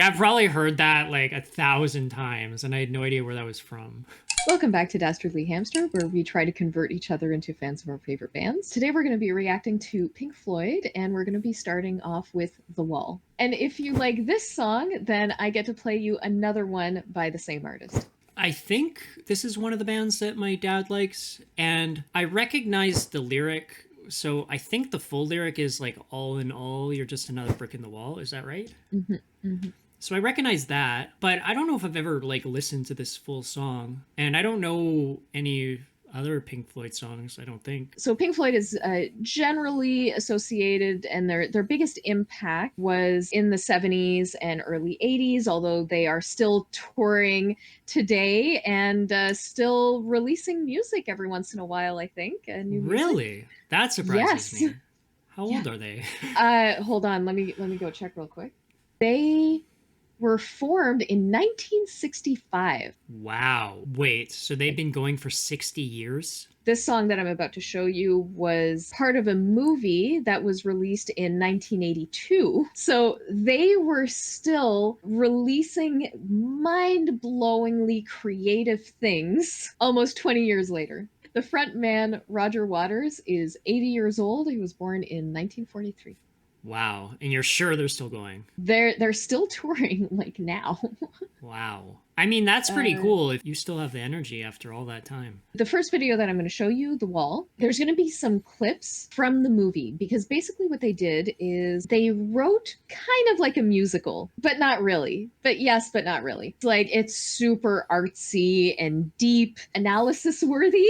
I've probably heard that like 1,000 times, and I had no idea where that was from. Welcome back to Dastardly Hamster, where we try to convert each other into fans of our favorite bands. Today we're going to be reacting to Pink Floyd, and we're going to be starting off with The Wall. And if you like this song, then I get to play you another one by the same artist. I think this is one of the bands that my dad likes, and I recognize the lyric. So I think the full lyric is like, all in all, you're just another brick in the wall. Is that right? Mm-hmm, mm-hmm. So I recognize that, but I don't know if I've ever like listened to this full song, and I don't know any other Pink Floyd songs, I don't think. So Pink Floyd is generally associated, and their biggest impact was in the 70s and early 80s, although they are still touring today and still releasing music every once in a while, I think. New really? Music. That surprises me. How old are they? Hold on, let me go check real quick. They were formed in 1965. Wow. Wait, so they've been going for 60 years? This song that I'm about to show you was part of a movie that was released in 1982. So they were still releasing mind-blowingly creative things almost 20 years later. The front man, Roger Waters, is 80 years old. He was born in 1943. Wow. And you're sure they're still going? They're still touring like now. Wow. I mean, that's pretty cool if you still have the energy after all that time. The first video that I'm going to show you, The Wall, there's going to be some clips from the movie, because basically what they did is they wrote kind of like a musical, but not really. But yes, but not really. It's like, it's super artsy and deep, analysis worthy.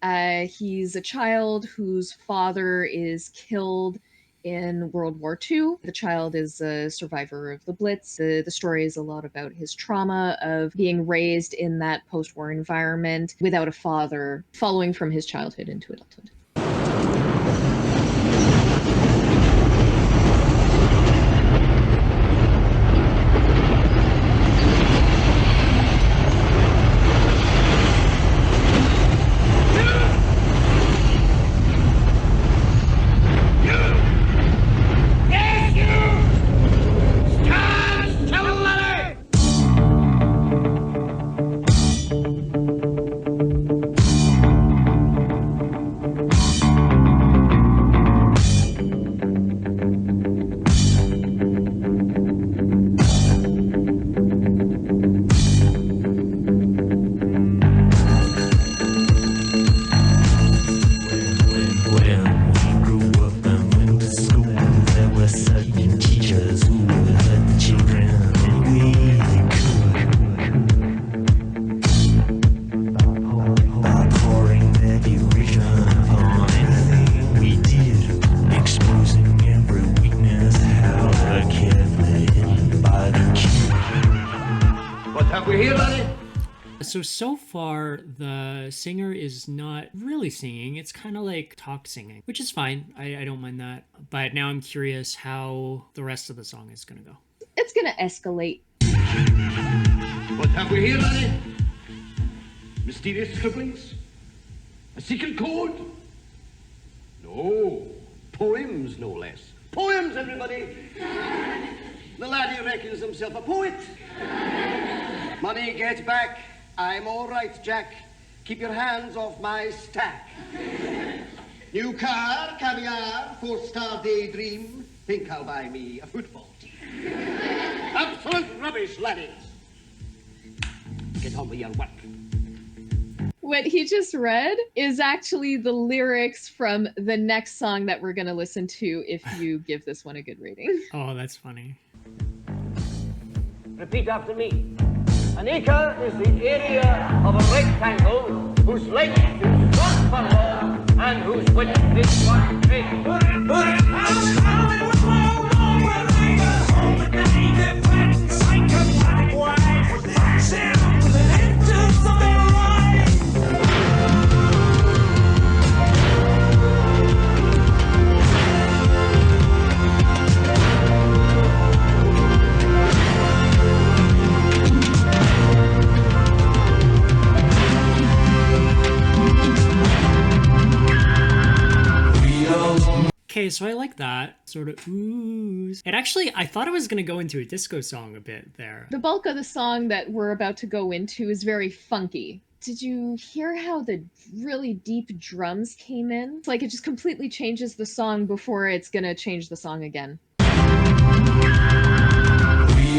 He's a child whose father is killed in World War II. The child is a survivor of the Blitz. The story is a lot about his trauma of being raised in that post-war environment without a father, following from his childhood into adulthood. So far, the singer is not really singing. It's kind of like talk singing, which is fine. I don't mind that. But now I'm curious how the rest of the song is going to go. It's going to escalate. What have we here, laddie? Mysterious scribblings? A secret code? No. Poems, no less. Poems, everybody! The laddie reckons himself a poet. Money, get back. I'm all right, Jack. Keep your hands off my stack. New car, caviar, four-star daydream. Think I'll buy me a football team. Absolute rubbish, laddies. Get on with your work. What he just read is actually the lyrics from the next song that we're going to listen to if you give this one a good rating. Oh, that's funny. Repeat after me. An acre is the area of a rectangle whose length is 1 furlong and whose width is 1 cubit. Okay, so I like that sort of ooze. It actually, I thought it was going to go into a disco song a bit there. The bulk of the song that we're about to go into is very funky. Did you hear how the really deep drums came in? It's like it just completely changes the song before it's gonna change the song again. We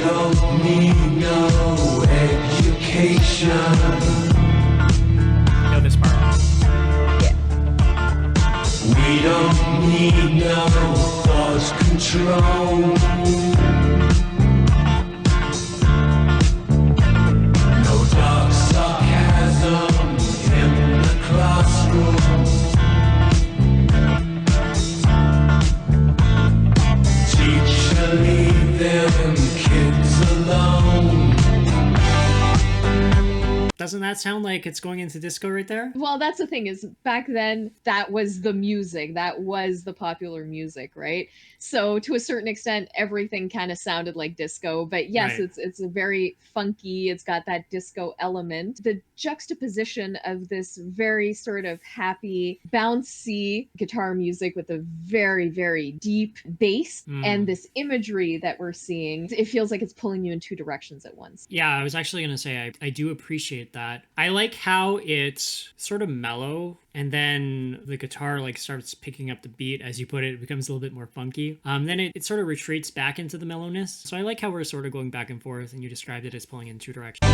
don't need no education. Know this part. We don't need no thought control. No dark sarcasm in the classroom. Teacher, leave them kids alone. Doesn't that sound like it's going into disco right there? Well, that's the thing, is back then that was the music, that was the popular music, right? So to a certain extent, everything kind of sounded like disco, but yes, Right. it's a very funky, it's got that disco element. The juxtaposition of this very sort of happy, bouncy guitar music with a very, very deep bass and this imagery that we're seeing, it feels like it's pulling you in two directions at once. Yeah, I was actually going to say, I do appreciate that. I like how it's sort of mellow and then the guitar like starts picking up the beat. As you put it, it becomes a little bit more funky. Then it sort of retreats back into the mellowness. So I like how we're sort of going back and forth, and you described it as pulling in two directions.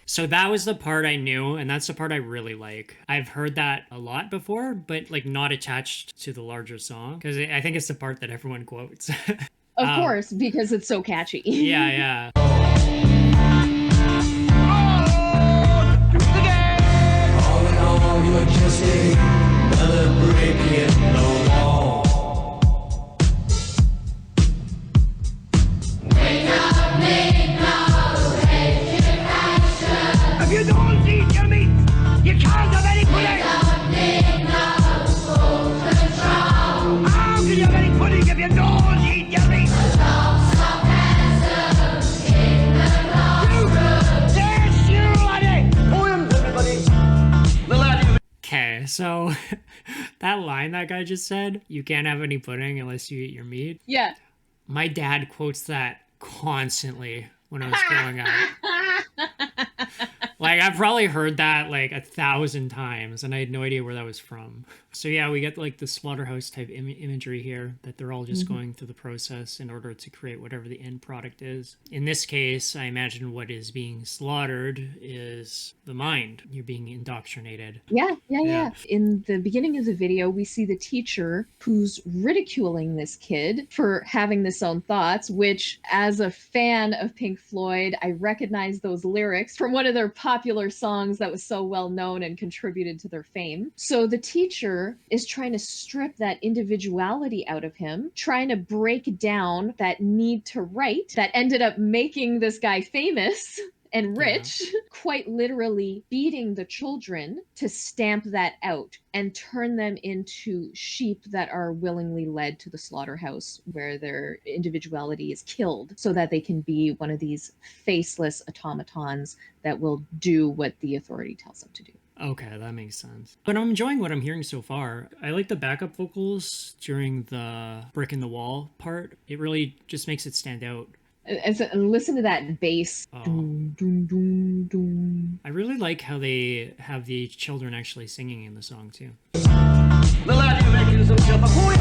So that was the part I knew, and that's the part I really like. I've heard that a lot before, but like not attached to the larger song, because I think it's the part that everyone quotes. Of course, because it's so catchy. Yeah. All in all, you're just another brick in the wall. If you don't eat your meat, you can't have any pudding. How can you have any pudding if you don't eat your meat? Yes, you laddie! Poems, everybody. The laddie. Okay, so that line that guy just said, you can't have any pudding unless you eat your meat. Yeah. My dad quotes that constantly when I was growing up. Like, I've probably heard that like 1,000 times, and I had no idea where that was from. So yeah, we get like the slaughterhouse type imagery here, that they're all just going through the process in order to create whatever the end product is. In this case, I imagine what is being slaughtered is the mind. You're being indoctrinated. Yeah. In the beginning of the video, we see the teacher who's ridiculing this kid for having this own thoughts, which, as a fan of Pink Floyd, I recognize those lyrics from one of their popular songs that was so well known and contributed to their fame. So the teacher is trying to strip that individuality out of him, trying to break down that need to write that ended up making this guy famous and rich, quite literally beating the children to stamp that out and turn them into sheep that are willingly led to the slaughterhouse where their individuality is killed so that they can be one of these faceless automatons that will do what the authority tells them to do. Okay, that makes sense. But I'm enjoying what I'm hearing so far. I like the backup vocals during the brick in the wall part. It really just makes it stand out. And listen to that bass. Oh. Doom, doom, doom, doom. I really like how they have the children actually singing in the song too. The laddie reckons himself a poet.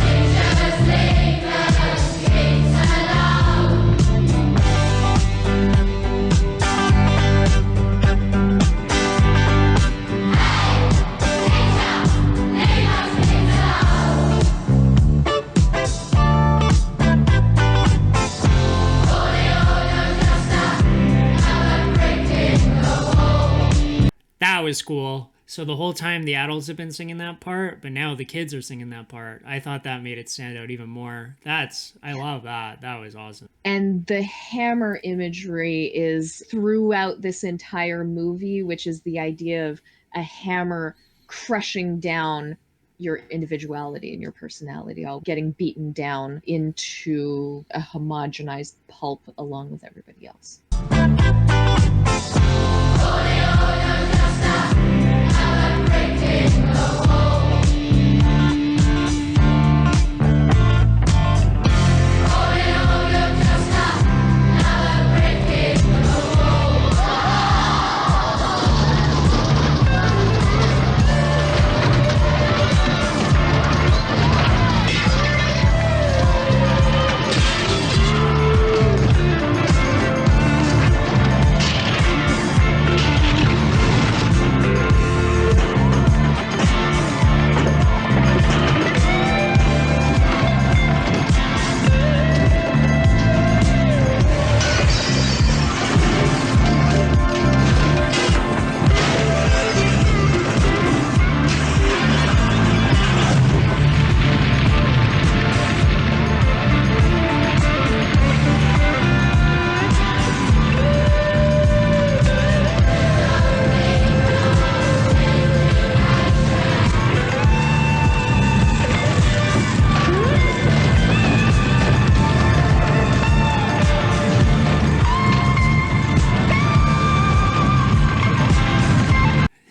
That was cool. So the whole time the adults have been singing that part, but now the kids are singing that part. I thought that made it stand out even more. I love that. That was awesome. And the hammer imagery is throughout this entire movie, which is the idea of a hammer crushing down your individuality and your personality, all getting beaten down into a homogenized pulp along with everybody else.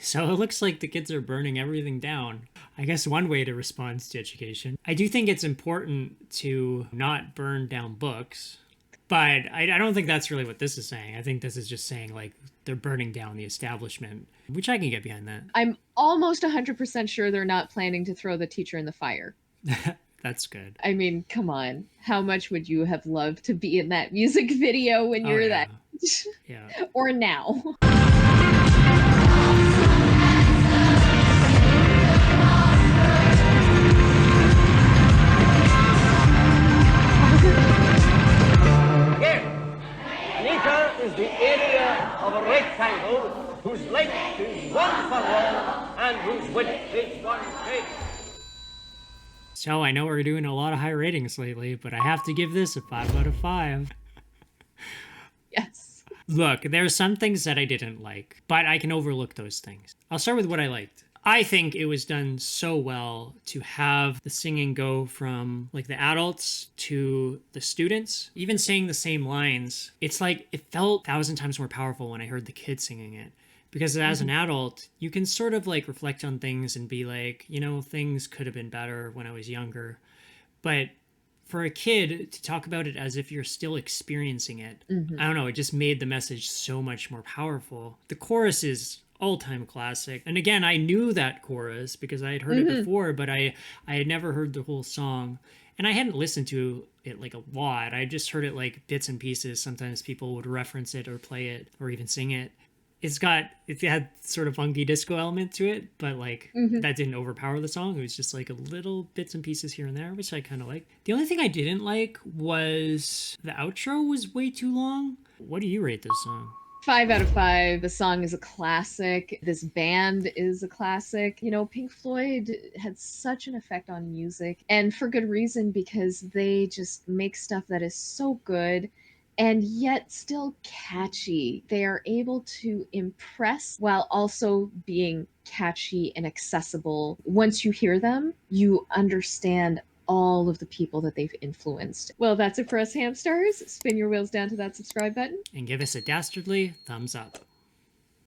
So it looks like the kids are burning everything down. I guess one way to respond to education. I do think it's important to not burn down books, but I don't think that's really what this is saying. I think this is just saying like they're burning down the establishment, which I can get behind that. I'm almost 100% sure they're not planning to throw the teacher in the fire. That's good. I mean, come on. How much would you have loved to be in that music video when you were yeah. that age? Yeah. Or now? Mika is the area of a rectangle whose length is 1 furlong and whose width is 1 cubit. So I know we're doing a lot of high ratings lately, but I have to give this a 5 out of 5. Yes. Look, there are some things that I didn't like, but I can overlook those things. I'll start with what I liked. I think it was done so well to have the singing go from like the adults to the students, even saying the same lines. It's like it felt 1,000 times more powerful when I heard the kids singing it. Because as an adult, you can sort of like reflect on things and be like, you know, things could have been better when I was younger. But for a kid to talk about it as if you're still experiencing it, I don't know, it just made the message so much more powerful. The chorus is all-time classic. And again, I knew that chorus because I had heard it before, but I had never heard the whole song. And I hadn't listened to it like a lot. I just heard it like bits and pieces. Sometimes people would reference it or play it or even sing it. It had sort of funky disco element to it, but like that didn't overpower the song. It was just like a little bits and pieces here and there, which I kind of like. The only thing I didn't like was the outro was way too long. What do you rate this song? 5 out of 5. The song is a classic. This band is a classic. You know, Pink Floyd had such an effect on music, and for good reason, because they just make stuff that is so good and yet still catchy. They are able to impress while also being catchy and accessible. Once you hear them, you understand all of the people that they've influenced. Well, that's it for us, Hamsters. Spin your wheels down to that subscribe button. And give us a dastardly thumbs up.